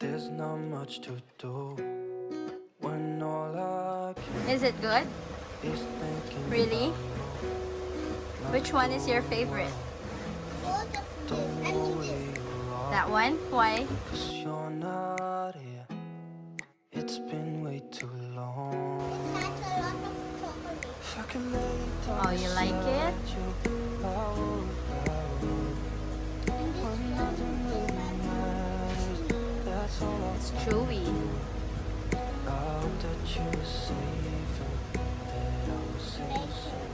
There's not much to do when all I can Is it good? is thinking Really? about you. Which one is your favorite? Both of this. Don't I know mean where this. you are, That one? Why? 'cause you're not here. It's been way too long. It has a lot of chocolate. If I could lay down Oh, you like it? beside you, I would. And this When one nothing really matters, that's all I It's chewy. I hope that you were safe and that I was safe.